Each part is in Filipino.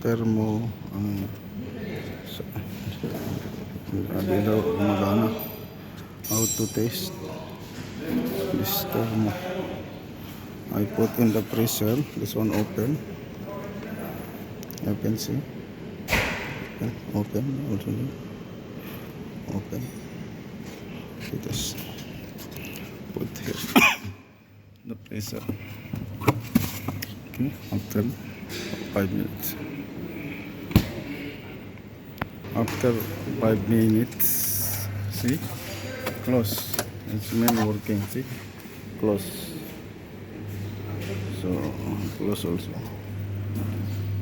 thermo so, hindi daw magana. How to test this thermo. I put in the freezer. This one open. You can see. Open also. Open. Just put here the freezer. Okay, after 5 minutes. After 5 minutes, see, close. It's main working. See, close. So close also.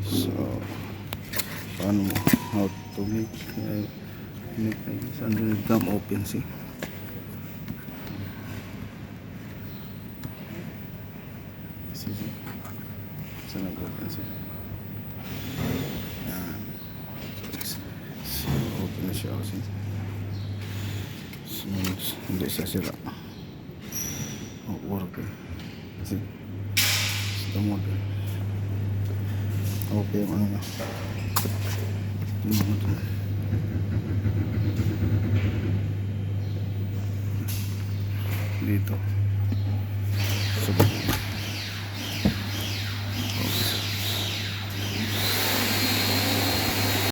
So paano how to make this underneath them open? See. See. So nag-open siya. Yan. So open na siya. See. So hindi siya sila. Working. See. So model. Okay yung ano niya. Dito. So